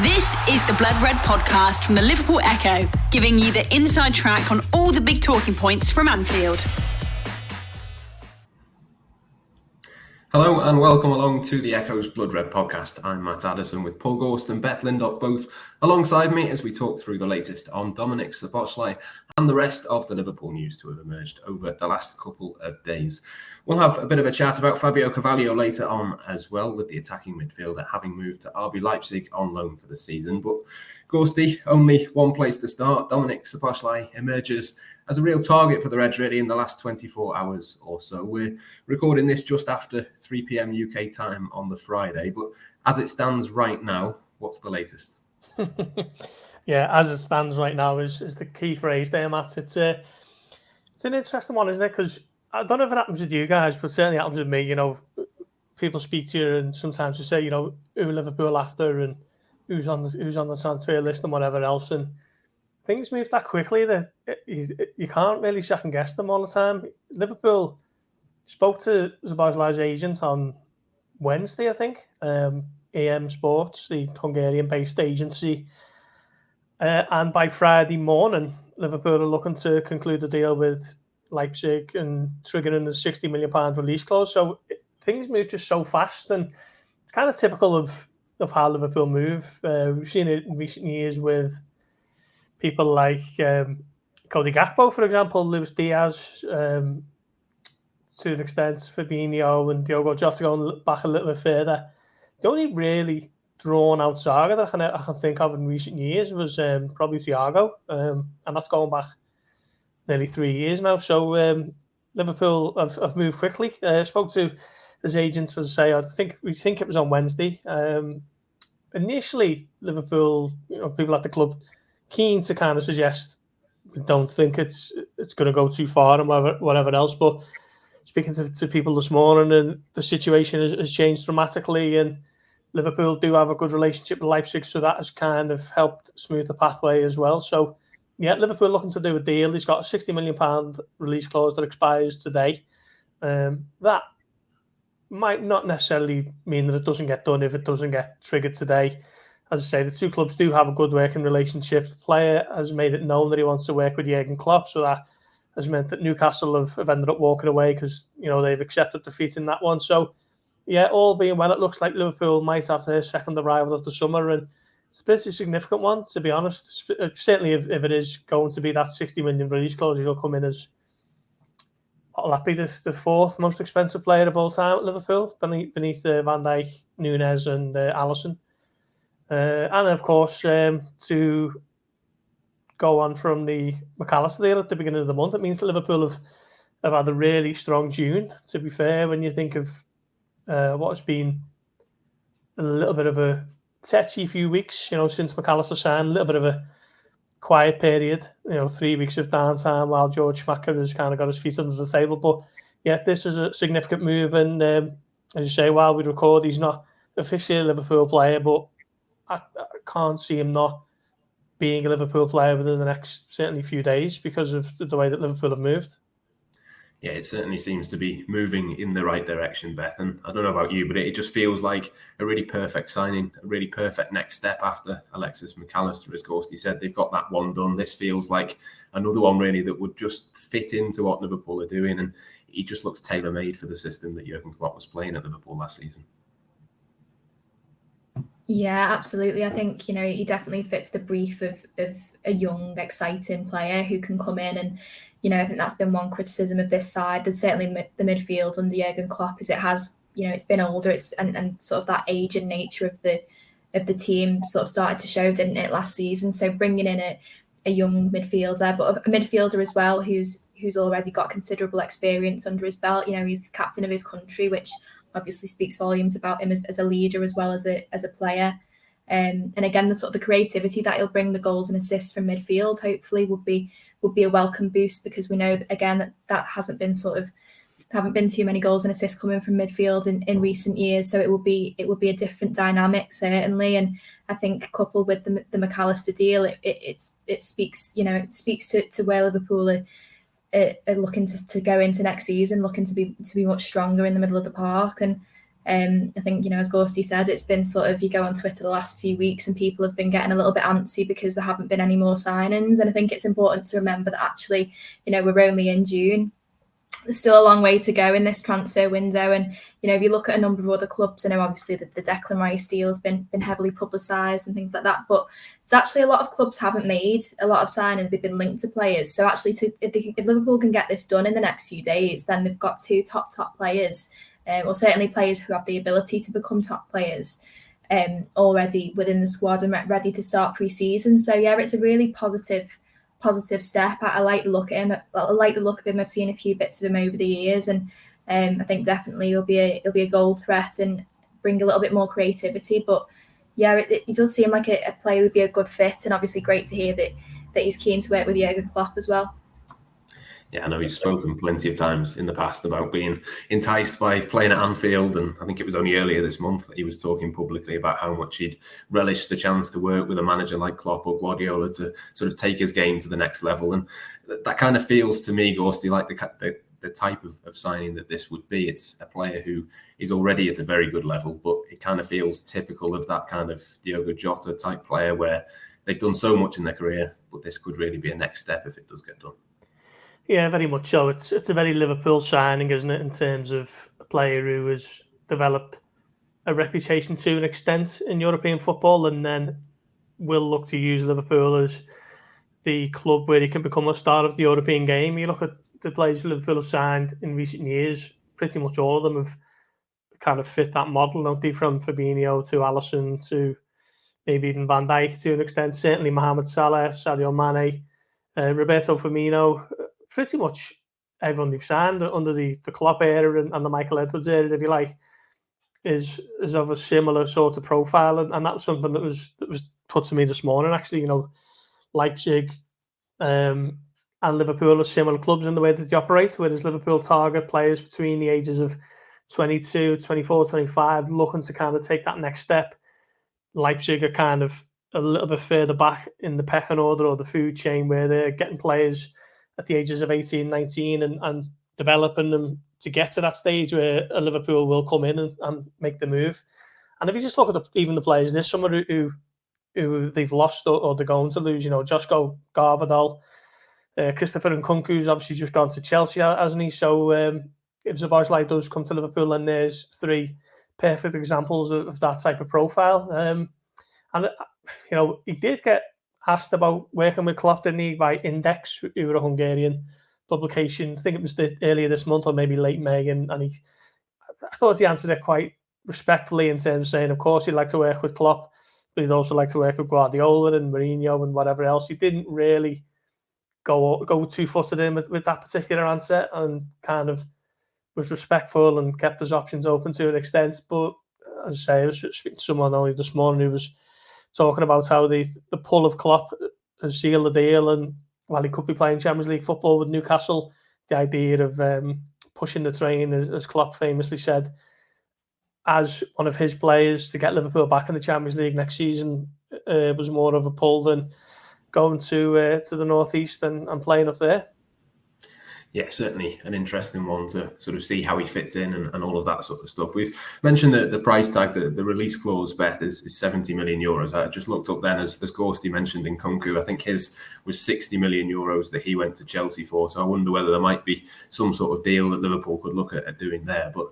This is the Blood Red podcast from the Liverpool Echo, giving you the inside track on all the big talking points from Anfield. Hello and welcome along to the Echo's Blood Red podcast. I'm Matt Addison with Paul Gorst and Beth Lindop both alongside me as we talk through the latest on Dominik Szoboszlai and the rest of the Liverpool news to have emerged over the last couple of days. We'll have a bit of a chat about Fabio Carvalho later on as well, with the attacking midfielder having moved to RB Leipzig on loan for the season. But Gorsty, only one place to start. Dominik Szoboszlai emerges as a real target for the Reds really in the last 24 hours or so. We're recording this just after 3 p.m. UK time on the Friday, but as it stands right now, what's the latest? Yeah, as it stands right now is the key phrase there, Matt. It's an interesting one, isn't it? Because I don't know if it happens with you guys, but certainly happens with me. You know, people speak to you and sometimes they say, you know, who Liverpool after and who's on the transfer list and whatever else, and things move that quickly that you can't really second guess them all the time. Liverpool spoke to Szoboszlai's agent on Wednesday, I think. AM Sports, the Hungarian-based agency. And by Friday morning, Liverpool are looking to conclude the deal with Leipzig and triggering the £60 million release clause. So things move just so fast, and it's kind of typical of how Liverpool move. We've seen it in recent years with people like Cody Gakpo, for example, Luis Diaz, to an extent, Fabinho and Diogo Jota going back a little bit further. The only really drawn-out saga that I can think of in recent years was probably Thiago, and that's going back nearly 3 years now. So Liverpool have moved quickly. Spoke to his agents, as I say, we think it was on Wednesday. Initially, Liverpool, people at the club, keen to kind of suggest we don't think it's going to go too far and whatever else. But speaking to people this morning, and the situation has changed dramatically, and Liverpool do have a good relationship with Leipzig, so that has kind of helped smooth the pathway as well. So, yeah, Liverpool looking to do a deal. He's got a £60 million release clause that expires today. That might not necessarily mean that it doesn't get done if it doesn't get triggered today. As I say, the two clubs do have a good working relationship. The player has made it known that he wants to work with Jurgen Klopp, so that has meant that Newcastle have ended up walking away because they've accepted defeat in that one. So, yeah, all being well, it looks like Liverpool might have their second arrival of the summer, and it's a pretty significant one, to be honest. Certainly, if it is going to be that £60 million release clause, he'll come in as, what'll that be, the fourth most expensive player of all time at Liverpool, beneath Van Dijk, Núñez and Addison. And of course, to go on from the McAllister deal at the beginning of the month, it means that Liverpool have had a really strong June, to be fair, when you think of what has been a little bit of a touchy few weeks, since McAllister signed, a little bit of a quiet period, 3 weeks of downtime while George Schmacker has kind of got his feet under the table. But yeah, this is a significant move, and as you say, while we record, he's not officially a Liverpool player, but I can't see him not being a Liverpool player within the next certainly few days because of the way that Liverpool have moved. Yeah, it certainly seems to be moving in the right direction, Beth. And I don't know about you, but it just feels like a really perfect signing, a really perfect next step after Alexis McAllister. As Gorsty said, they've got that one done. This feels like another one really that would just fit into what Liverpool are doing. And he just looks tailor-made for the system that Jurgen Klopp was playing at Liverpool last season. Yeah, absolutely. I think, he definitely fits the brief of a young, exciting player who can come in and, I think that's been one criticism of this side. There's certainly the midfield under Jurgen Klopp is it has, it's been older. And sort of that age and nature of the team sort of started to show, didn't it, last season? So bringing in a young midfielder, but a midfielder as well who's already got considerable experience under his belt. He's captain of his country, which obviously speaks volumes about him as a leader as well as a player. And again, the sort of the creativity that he'll bring, the goals and assists from midfield, hopefully would be a welcome boost, because we know again that haven't been too many goals and assists coming from midfield in recent years. So it will be a different dynamic certainly. And I think coupled with the McAllister deal, it speaks to where Liverpool are looking to go into next season, looking to be much stronger in the middle of the park. And I think, as Gorsty said, it's been sort of, you go on Twitter the last few weeks and people have been getting a little bit antsy because there haven't been any more signings. And I think it's important to remember that actually, we're only in June. There's still a long way to go in this transfer window. And, if you look at a number of other clubs, I know obviously the Declan Rice deal has been heavily publicised and things like that, but it's actually a lot of clubs haven't made a lot of signings. They've been linked to players. So actually, if Liverpool can get this done in the next few days, then they've got two top players, or certainly players who have the ability to become top players already within the squad and ready to start pre-season. So yeah, it's a really positive step. I like the look at him. I like the look of him. I've seen a few bits of him over the years, and I think definitely he'll be a goal threat and bring a little bit more creativity. But yeah, it does seem like a player would be a good fit, and obviously great to hear that he's keen to work with Jurgen Klopp as well. Yeah, I know he's spoken plenty of times in the past about being enticed by playing at Anfield, and I think it was only earlier this month that he was talking publicly about how much he'd relish the chance to work with a manager like Klopp or Guardiola to sort of take his game to the next level. And that kind of feels to me, Gorsty, like the type of signing that this would be. It's a player who is already at a very good level, but it kind of feels typical of that kind of Diogo Jota type player where they've done so much in their career, but this could really be a next step if it does get done. Yeah, very much so. It's a very Liverpool signing, isn't it, in terms of a player who has developed a reputation to an extent in European football and then will look to use Liverpool as the club where he can become a star of the European game. You look at the players Liverpool have signed in recent years, pretty much all of them have kind of fit that model, don't they? From Fabinho to Addison to maybe even Van Dijk to an extent, certainly Mohamed Salah, Sadio Mane, Roberto Firmino. Pretty much everyone they've signed under the Klopp era and the Michael Edwards era, if you like, is of a similar sort of profile, and that's something that was put to me this morning. Actually, Leipzig and Liverpool are similar clubs in the way that they operate, whereas Liverpool target players between the ages of 22, 24, 25, looking to kind of take that next step. Leipzig are kind of a little bit further back in the pecking order or the food chain, where they're getting players at the ages of 18, 19 and developing them to get to that stage where a Liverpool will come in and make the move. And if you just look at even the players, there's someone who they've lost or they're going to lose. Josko Garvadal, Christopher Nkunku's obviously just gone to Chelsea, hasn't he? So if Szoboszlai does come to Liverpool, then there's three perfect examples of that type of profile. And he did get asked about working with Klopp, didn't he, by Index, who were a Hungarian publication. I think it was earlier this month or maybe late May, and I thought he answered it quite respectfully in terms of saying, of course, he'd like to work with Klopp, but he'd also like to work with Guardiola and Mourinho and whatever else. He didn't really go two-footed in with that particular answer, and kind of was respectful and kept his options open to an extent. But as I say, I was speaking to someone only this morning who was talking about how the pull of Klopp has sealed the deal, and while he could be playing Champions League football with Newcastle, the idea of pushing the train, as Klopp famously said, as one of his players to get Liverpool back in the Champions League next season was more of a pull than going to the northeast and playing up there. Yeah, certainly an interesting one to sort of see how he fits in and all of that sort of stuff. We've mentioned the price tag, the release clause, Beth, is 70 million euros. I just looked up then, as Gorsty mentioned, in Nkunku, I think his was 60 million euros that he went to Chelsea for. So I wonder whether there might be some sort of deal that Liverpool could look at doing there. But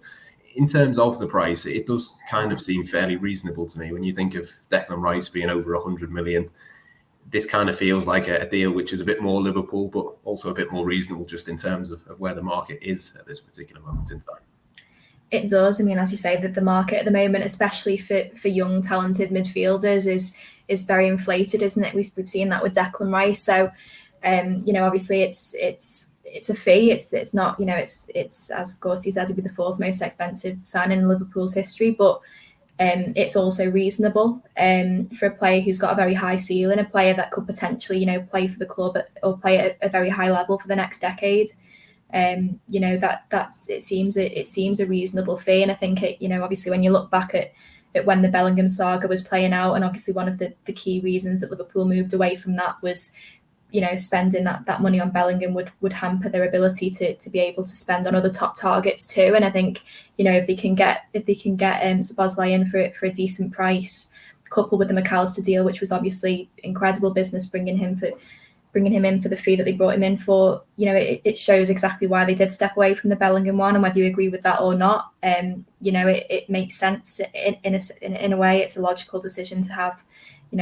in terms of the price, it does kind of seem fairly reasonable to me. When you think of Declan Rice being over 100 million, this kind of feels like a deal which is a bit more Liverpool, but also a bit more reasonable just in terms of where the market is at this particular moment in time. It does. I mean, as you say, that the market at the moment, especially for young, talented midfielders, is very inflated, isn't it? We've seen that with Declan Rice. So, obviously it's a fee. It's not, it's as Gorst said, to be the fourth most expensive signing in Liverpool's history, but it's also reasonable for a player who's got a very high ceiling, a player that could potentially, play for the club or play at a very high level for the next decade. It seems a reasonable fee, and I think obviously when you look back at when the Bellingham saga was playing out, and obviously one of the key reasons that Liverpool moved away from that was, spending that money on Bellingham would hamper their ability to be able to spend on other top targets too. And I think, if they can get Szoboszlai in for a decent price, coupled with the McAllister deal, which was obviously incredible business, bringing him in for the fee that they brought him in for, it shows exactly why they did step away from the Bellingham one, and whether you agree with that or not, it makes sense in a way. It's a logical decision to have,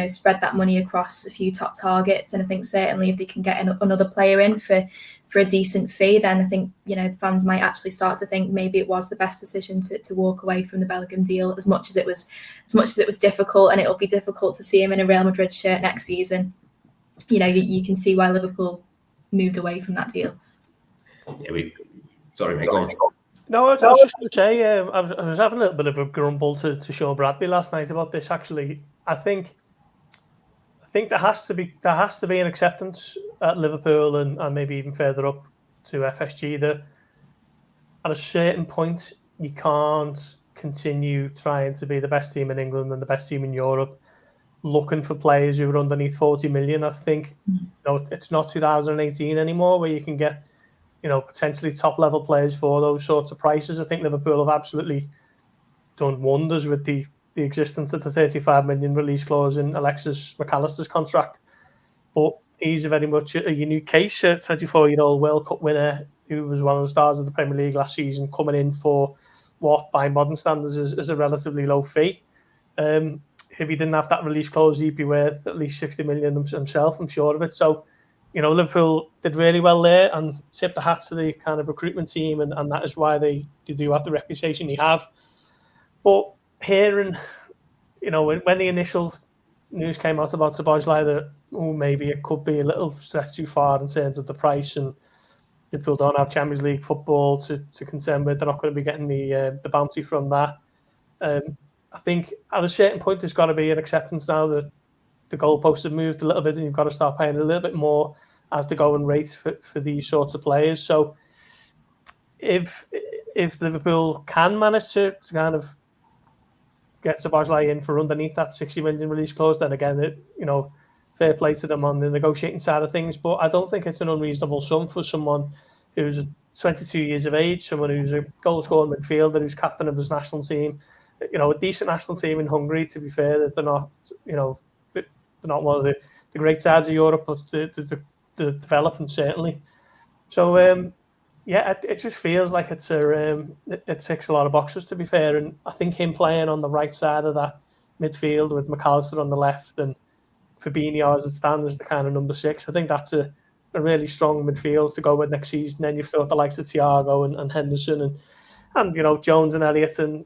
spread that money across a few top targets. And I think certainly if they can get another player in for a decent fee, then I think, fans might actually start to think maybe it was the best decision to walk away from the Bellingham deal, as much as it was difficult, and it'll be difficult to see him in a Real Madrid shirt next season. You can see why Liverpool moved away from that deal. Yeah, sorry, mate, go on. No, I was just going to say, I was having a little bit of a grumble to Sean Bradley last night about this. Actually, I think there has to be an acceptance at Liverpool and maybe even further up to FSG that at a certain point you can't continue trying to be the best team in England and the best team in Europe, looking for players who are underneath 40 million. I think it's not 2018 anymore where you can get potentially top level players for those sorts of prices. I think Liverpool have absolutely done wonders with the existence of the 35 million release clause in Alexis McAllister's contract. But he's very much a unique case. A 24-year-old World Cup winner who was one of the stars of the Premier League last season, coming in for what, by modern standards, is a relatively low fee. If he didn't have that release clause, he'd be worth at least 60 million himself, I'm sure of it. So, Liverpool did really well there and tipped the hat to the kind of recruitment team, and that is why they do have the reputation they have. But hearing, when the initial news came out about Szoboszlai that maybe it could be a little stretch too far in terms of the price, and Liverpool don't have Champions League football to contend with, they're not going to be getting the bounty from that. I think at a certain point there's got to be an acceptance now that the goalposts have moved a little bit, and you've got to start paying a little bit more as the going rate for these sorts of players. So if Liverpool can manage to kind of get Szoboszlai in for underneath that 60 million release clause, then again, fair play to them on the negotiating side of things. But I don't think it's an unreasonable sum for someone who's 22 years of age, someone who's a goal-scoring midfielder, who's captain of his national team. A decent national team in Hungary, to be fair, that they're not, they're not one of the great sides of Europe, but the development certainly. So, it just feels like it ticks a lot of boxes, to be fair. And I think him playing on the right side of that midfield with McAllister on the left and Fabinho as it stands as the kind of number 6, I think that's a really strong midfield to go with next season. Then you've still got the likes of Thiago and Henderson and Jones and Elliott and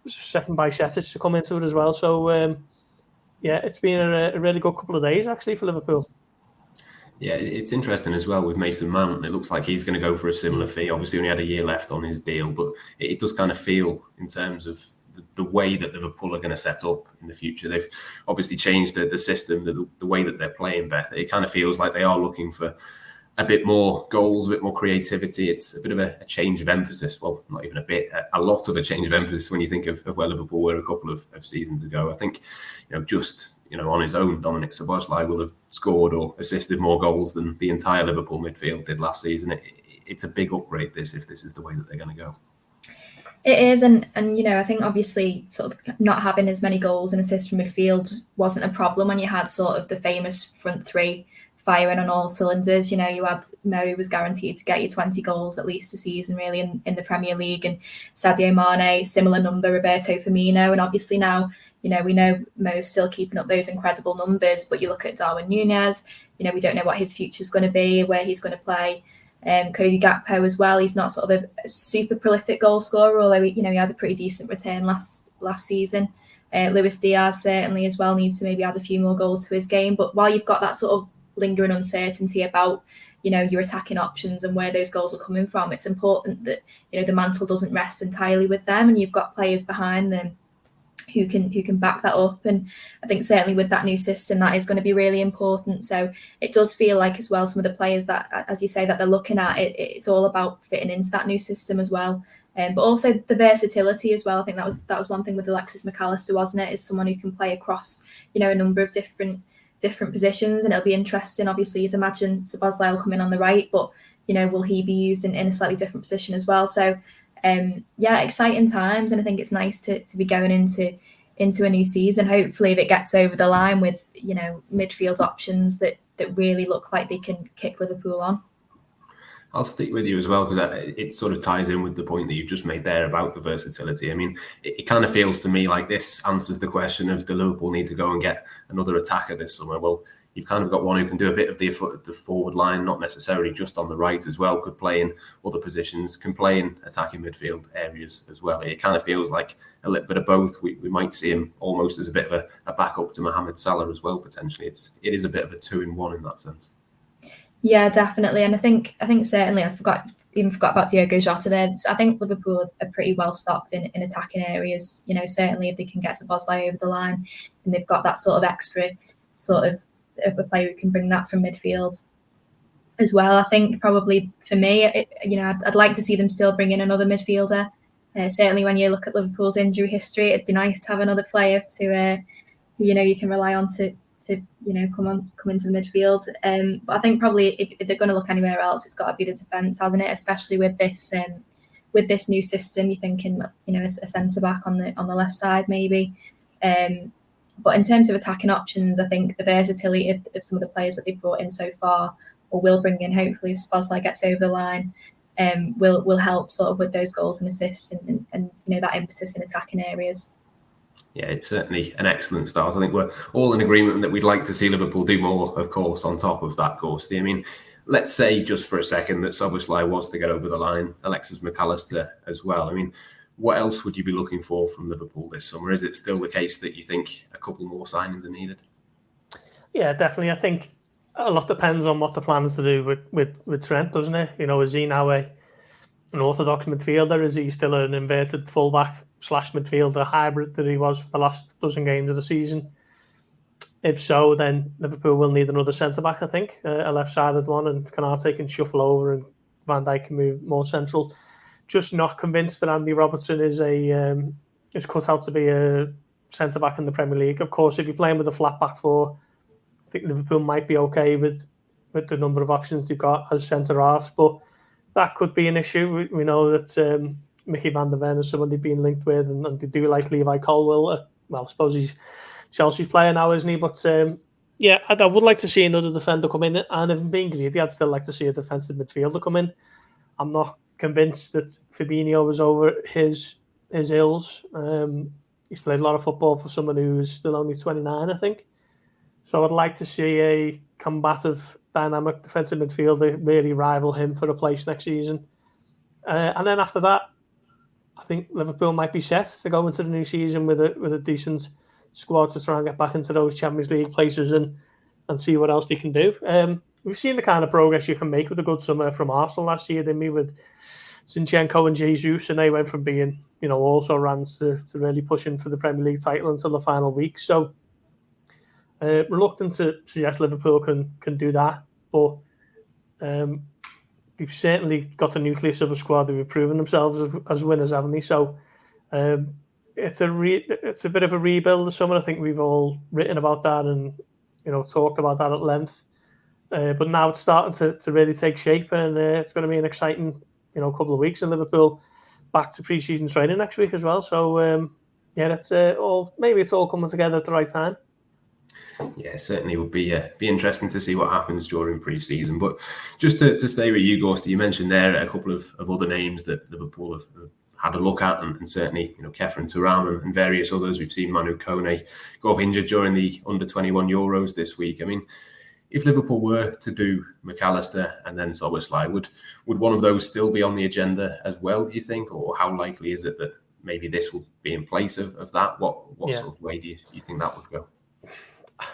Stefan Bajcetic to come into it as well. So, it's been a really good couple of days actually for Liverpool. Yeah, it's interesting as well with Mason Mount. It looks like he's going to go for a similar fee. Obviously, only had a year left on his deal, but it does kind of feel, in terms of the way that Liverpool are going to set up in the future. They've obviously changed the system, the way that they're playing, Beth. It kind of feels like they are looking for a bit more goals, a bit more creativity. It's a bit of a change of emphasis. Well, not even a bit, a lot of a change of emphasis when you think of where Liverpool were a couple of seasons ago. I think, on his own, Dominik Szoboszlai will have scored or assisted more goals than the entire Liverpool midfield did last season. It's a big upgrade, if this is the way that they're going to go. It is, and I think obviously sort of not having as many goals and assists from midfield wasn't a problem when you had sort of the famous front three firing on all cylinders. You had Mo, who was guaranteed to get you 20 goals at least a season, really, in the Premier League, and Sadio Mane, similar number, Roberto Firmino, and obviously now, we know Mo's still keeping up those incredible numbers, but you look at Darwin Núñez, we don't know what his future's going to be, where he's going to play. Cody Gakpo as well. He's not sort of a super prolific goal scorer, although he had a pretty decent return last season. Luis Diaz certainly as well needs to maybe add a few more goals to his game. But while you've got that sort of lingering uncertainty about your attacking options and where those goals are coming from, it's important that the mantle doesn't rest entirely with them, and you've got players behind them who can back that up. And I think certainly with that new system, that is going to be really important. So it does feel like as well, some of the players that, as you say, that they're looking at, it's all about fitting into that new system as well. But also the versatility as well. I think that was one thing with Alexis McAllister, wasn't it? Is someone who can play across, a number of different different positions, and it'll be interesting. Obviously, you'd imagine Szoboszlai will come in on the right, but will he be used in a slightly different position as well? So exciting times, and I think it's nice to be going into a new season. Hopefully, if it gets over the line with midfield options that really look like they can kick Liverpool on. I'll stick with you as well, because it sort of ties in with the point that you've just made there about the versatility. I mean, it kind of feels to me like this answers the question of, do Liverpool need to go and get another attacker this summer? Well, you've kind of got one who can do a bit of the forward line, not necessarily just on the right as well, could play in other positions, can play in attacking midfield areas as well. It kind of feels like a little bit of both. We might see him almost as a bit of a backup to Mohamed Salah as well, potentially. It is a bit of a 2-in-1 in that sense. Yeah, definitely. And I think certainly I forgot about Diogo Jota there. I think Liverpool are pretty well stocked in attacking areas. Certainly if they can get Szoboszlai over the line, and they've got that sort of extra sort of a player who can bring that from midfield as well. I think probably for me, I'd like to see them still bring in another midfielder. Certainly when you look at Liverpool's injury history, it'd be nice to have another player to who you can rely on to come into the midfield. But I think probably if they're going to look anywhere else, it's got to be the defence, hasn't it? Especially with this new system, you're thinking a centre back on the left side maybe. But in terms of attacking options, I think the versatility of some of the players that they've brought in so far, or will bring in, hopefully if Szoboszlai gets over the line, will help sort of with those goals and assists and that impetus in attacking areas. Yeah, it's certainly an excellent start. I think we're all in agreement that we'd like to see Liverpool do more, of course, on top of that, Gorst. I mean, let's say just for a second that Szoboszlai was to get over the line, Alexis Mac Allister as well. I mean, what else would you be looking for from Liverpool this summer? Is it still the case that you think a couple more signings are needed? Yeah, definitely. I think a lot depends on what the plan is to do with Trent, doesn't it? Is he now an orthodox midfielder? Is he still an inverted fullback / midfielder hybrid that he was for the last dozen games of the season? If so, then Liverpool will need another centre-back, I think, a left-sided one, and Canate can shuffle over and Van Dijk can move more central. Just not convinced that Andy Robertson is cut out to be a centre-back in the Premier League. Of course, if you're playing with a flat-back four, I think Liverpool might be okay with the number of options they've got as centre-halves, but that could be an issue. We know that Mickey van der Ven is someone they've been linked with, and they do like Levi Colwill. Well, I suppose he's Chelsea's player now, isn't he? But I would like to see another defender come in, and if I'm being greedy, I'd still like to see a defensive midfielder come in. I'm not convinced that Fabinho is over his ills. He's played a lot of football for someone who's still only 29, I think. So I'd like to see a combative, dynamic defensive midfielder really rival him for a place next season. And then after that, I think Liverpool might be set to go into the new season with a decent squad to try and get back into those Champions League places and see what else they can do. We've seen the kind of progress you can make with a good summer from Arsenal last year, didn't we, with Zinchenko and Jesus, and they went from being, also rans to really pushing for the Premier League title until the final week. So reluctant to suggest Liverpool can do that, but they've certainly got a nucleus of a squad who have proven themselves as winners, haven't they? So it's a bit of a rebuild this summer. I think we've all written about that and talked about that at length. But now it's starting to really take shape, and it's going to be an exciting couple of weeks in Liverpool. Back to pre-season training next week as well. So that's maybe it's all coming together at the right time. Yeah, certainly would be interesting to see what happens during pre-season. But just to stay with you, Gorst, you mentioned there a couple of other names that Liverpool have had a look at, and certainly Kefren Thuram and various others. We've seen Manu Kone go off injured during the under-21 Euros this week. I mean, if Liverpool were to do Mac Allister and then Szoboszlai, would one of those still be on the agenda as well, do you think? Or how likely is it that maybe this will be in place of that? What sort of way do you think that would go?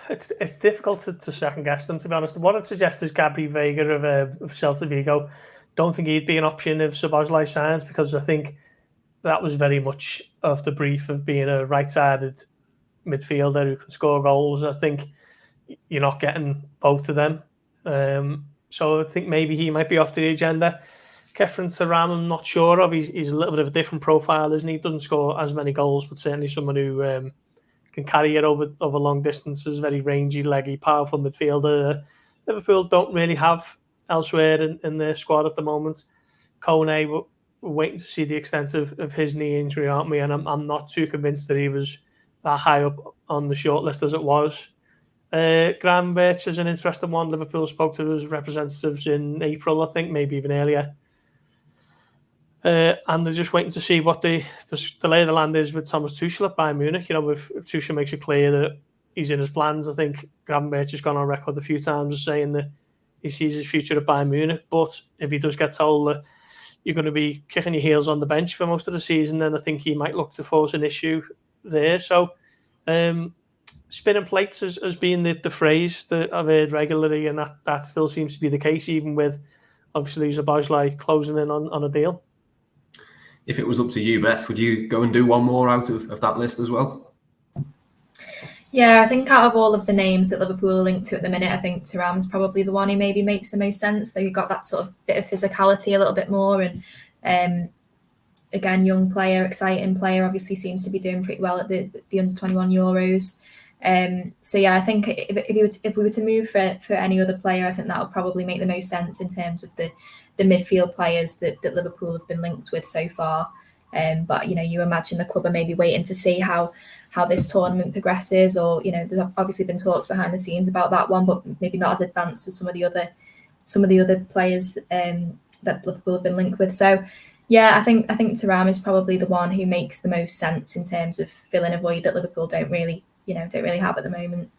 It's difficult to second guess them, to be honest. What I'd suggest is Gabby Vega of Celta Vigo. Don't think he'd be an option if Szoboszlai signs, because I think that was very much of the brief of being a right-sided midfielder who can score goals. I think you're not getting both of them. So I think maybe he might be off the agenda. Kefren Thuram, I'm not sure of. He's a little bit of a different profile, isn't he? He doesn't score as many goals, but certainly someone who can carry it over long distances, very rangy, leggy, powerful midfielder. Liverpool don't really have elsewhere in their squad at the moment. Kone, we're waiting to see the extent of his knee injury, aren't we? And I'm not too convinced that he was that high up on the shortlist as it was. Gravenberch is an interesting one. Liverpool spoke to his representatives in April, I think, maybe even earlier. And they're just waiting to see what the lay of the land is with Thomas Tuchel at Bayern Munich. If Tuchel makes it clear that he's in his plans, I think Gravenberch has gone on record a few times as saying that he sees his future at Bayern Munich. But if he does get told that you're going to be kicking your heels on the bench for most of the season, then I think he might look to force an issue there. So spinning plates has been the phrase that I've heard regularly, and that still seems to be the case, even with obviously Szoboszlai closing in on a deal. If it was up to you, Beth, would you go and do one more out of that list as well? Yeah, I think out of all of the names that Liverpool are linked to at the minute, I think Thuram's probably the one who maybe makes the most sense. So you've got that sort of bit of physicality a little bit more, and again, young player, exciting player, obviously seems to be doing pretty well at the under-21 Euros. So yeah, I think if we were to move for any other player, I think that would probably make the most sense in terms of the midfield players that Liverpool have been linked with so far. But you imagine the club are maybe waiting to see how this tournament progresses, or there's obviously been talks behind the scenes about that one, but maybe not as advanced as some of the other players that Liverpool have been linked with. So yeah, I think Thuram is probably the one who makes the most sense in terms of filling a void that Liverpool don't really have at the moment.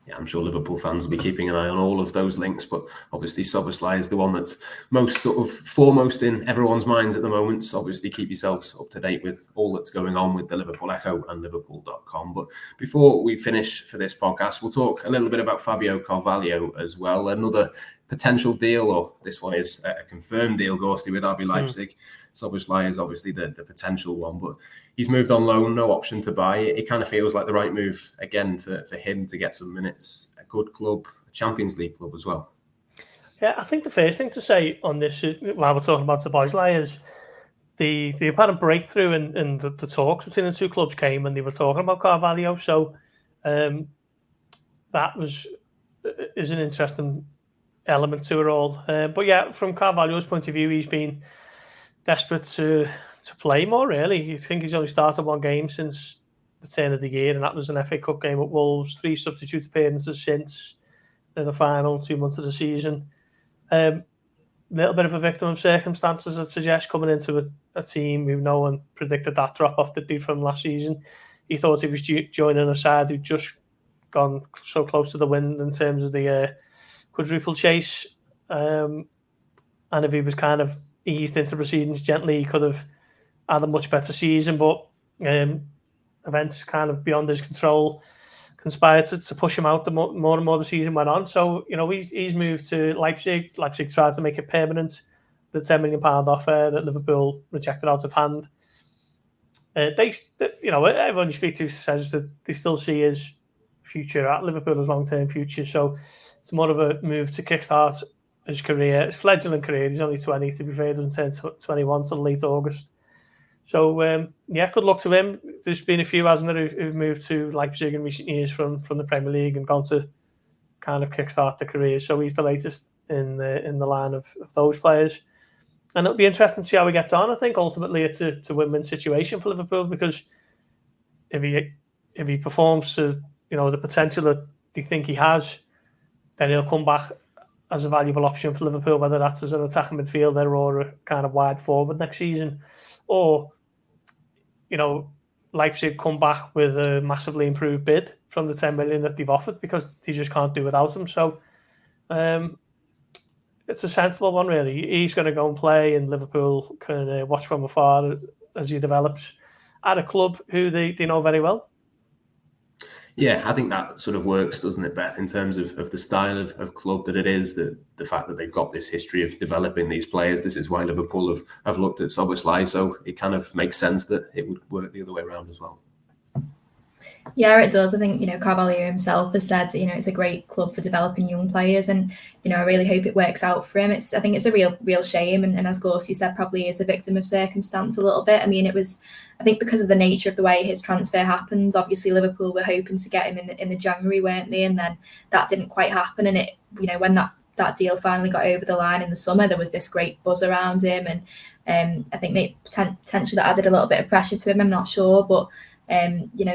Yeah, I'm sure Liverpool fans will be keeping an eye on all of those links, but obviously Szoboszlai is the one that's most sort of foremost in everyone's minds at the moment. So obviously keep yourselves up to date with all that's going on with the Liverpool Echo and Liverpool.com. But before we finish for this podcast, we'll talk a little bit about Fabio Carvalho as well. Another potential deal, or this one is a confirmed deal, Gorsty, with RB Leipzig. Szoboszlai is obviously the potential one, but he's moved on loan, no option to buy. It kind of feels like the right move again for him to get some minutes. A good club, a Champions League club as well. Yeah, I think the first thing to say on this, while we're talking about Szoboszlai, is the apparent breakthrough in the talks between the two clubs came when they were talking about Carvalho. So that is an interesting element to it all. But yeah, from Carvalho's point of view, he's been desperate to play more, really. You think he's only started one game since the turn of the year, and that was an FA Cup game at Wolves. 3 substitute appearances since the final 2 months of the season. Little bit of a victim of circumstances, I'd suggest, coming into a team who no one predicted that drop-off to do from last season. He thought he was joining a side who'd just gone so close to the win in terms of the quadruple chase. And if he was kind of eased into proceedings gently, he could have had a much better season, but events kind of beyond his control conspired to push him out the more and more the season went on. So, he's moved to Leipzig. Leipzig tried to make it permanent, the £10 million offer that Liverpool rejected out of hand. Everyone you speak to says that they still see his future at Liverpool as long-term future. So it's more of a move to kickstart his career, his fledgling career. He's only 20, to be fair. He doesn't turn 21 till late August. So, good luck to him. There's been a few, hasn't there, who've moved to Leipzig in recent years from the Premier League and gone to kind of kickstart their careers. So he's the latest in the line of those players. And it'll be interesting to see how he gets on. I think ultimately it's a win-win situation for Liverpool, because if he performs to the potential that they think he has, then he'll come back as a valuable option for Liverpool, whether that's as an attacking midfielder or a kind of wide forward next season. Or, Leipzig come back with a massively improved bid from the 10 million that they've offered, because they just can't do without him. So it's a sensible one, really. He's going to go and play, and Liverpool can watch from afar as he develops at a club who they know very well. Yeah, I think that sort of works, doesn't it, Beth, in terms of the style of club that it is, the fact that they've got this history of developing these players. This is why Liverpool have looked at Szoboszlai, so it kind of makes sense that it would work the other way around as well. Yeah, it does. I think, Carvalho himself has said, it's a great club for developing young players, and, I really hope it works out for him. I think it's a real shame. And as Gorst said, probably is a victim of circumstance a little bit. I mean, I think because of the nature of the way his transfer happened, obviously Liverpool were hoping to get him in the January, weren't they? And then that didn't quite happen. And when that deal finally got over the line in the summer, there was this great buzz around him. And I think potentially that added a little bit of pressure to him. I'm not sure, but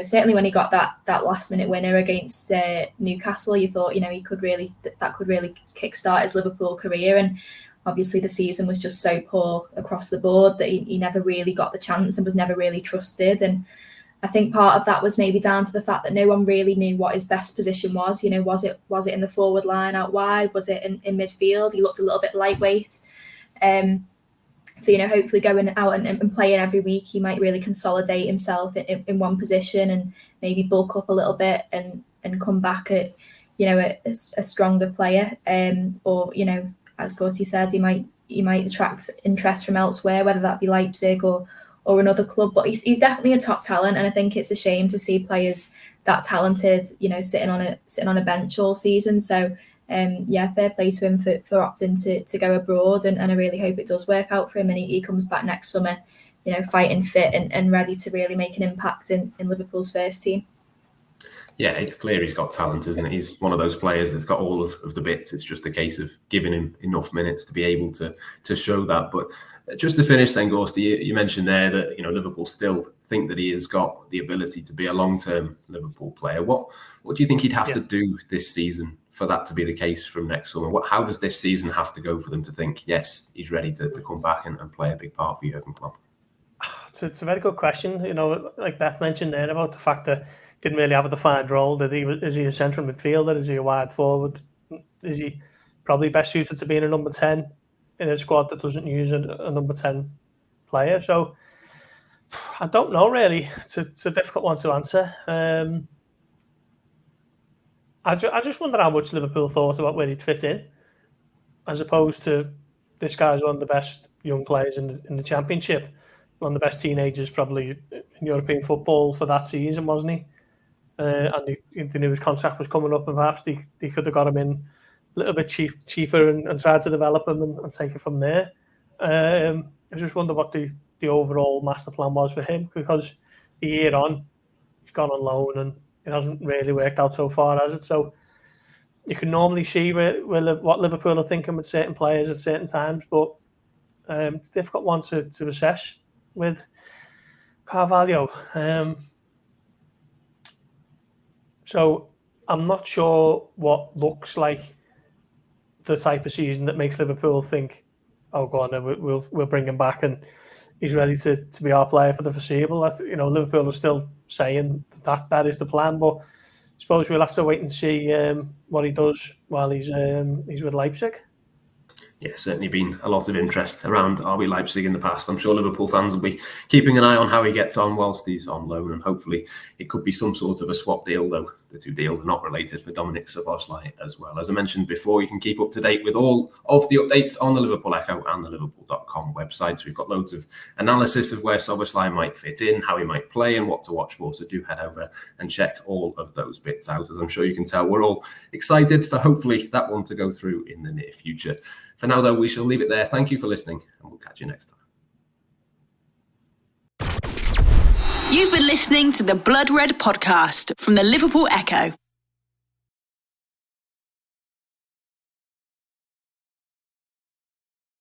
certainly when he got that last minute winner against Newcastle, you thought, that could really kickstart his Liverpool career. And obviously the season was just so poor across the board that he never really got the chance and was never really trusted. And I think part of that was maybe down to the fact that no one really knew what his best position was. Was it in the forward line out wide? Was it in midfield? He looked a little bit lightweight. So, hopefully going out and playing every week, he might really consolidate himself in one position and maybe bulk up a little bit and come back at, a stronger player. Or, as Gorst said, he might attract interest from elsewhere, whether that be Leipzig or another club. But he's definitely a top talent, and I think it's a shame to see players that talented, sitting on a bench all season. So. Fair play to him for opting to go abroad, and I really hope it does work out for him and he comes back next summer, fighting fit and ready to really make an impact in Liverpool's first team. Yeah, it's clear he's got talent, isn't it? He's one of those players that's got all of the bits. It's just a case of giving him enough minutes to be able to show that. But just to finish then, Gorst, you mentioned there that Liverpool still think that he has got the ability to be a long-term Liverpool player. What do you think he'd have to do this season for that to be the case from next summer? How does this season have to go for them to think, yes, he's ready to come back and play a big part for Jurgen Klopp? It's a very good question. Like Beth mentioned there about the fact that he didn't really have a defined role. Is he a central midfielder? Is he a wide forward? Is he probably best suited to being a number 10 in a squad that doesn't use a number 10 player? So I don't know, really. It's a difficult one to answer. I just wonder how much Liverpool thought about where he'd fit in, as opposed to this guy's one of the best young players in the Championship, one of the best teenagers probably in European football for that season, wasn't he? And they knew his contract was coming up, and perhaps they could have got him in a little bit cheaper and tried to develop him and take it from there. I just wonder what the overall master plan was for him, because a year on, he's gone on loan and it hasn't really worked out so far, has it? So you can normally see what Liverpool are thinking with certain players at certain times, but it's a difficult one to assess with Carvalho. So I'm not sure what looks like the type of season that makes Liverpool think, oh, go on, we'll bring him back and he's ready to be our player for the foreseeable. Liverpool are still saying that is the plan, but I suppose we'll have to wait and see what he does while he's with Leipzig. Yeah, certainly been a lot of interest around RB Leipzig in the past. I'm sure Liverpool fans will be keeping an eye on how he gets on whilst he's on loan, and hopefully it could be some sort of a swap deal, though the two deals are not related, for Dominik Szoboszlai as well. As I mentioned before, you can keep up to date with all of the updates on the Liverpool Echo and the Liverpool.com websites. We've got loads of analysis of where Szoboszlai might fit in, how he might play and what to watch for, so do head over and check all of those bits out. As I'm sure you can tell, we're all excited for hopefully that one to go through in the near future. For now, though, we shall leave it there. Thank you for listening, and we'll catch you next time. You've been listening to the Blood Red podcast from the Liverpool Echo.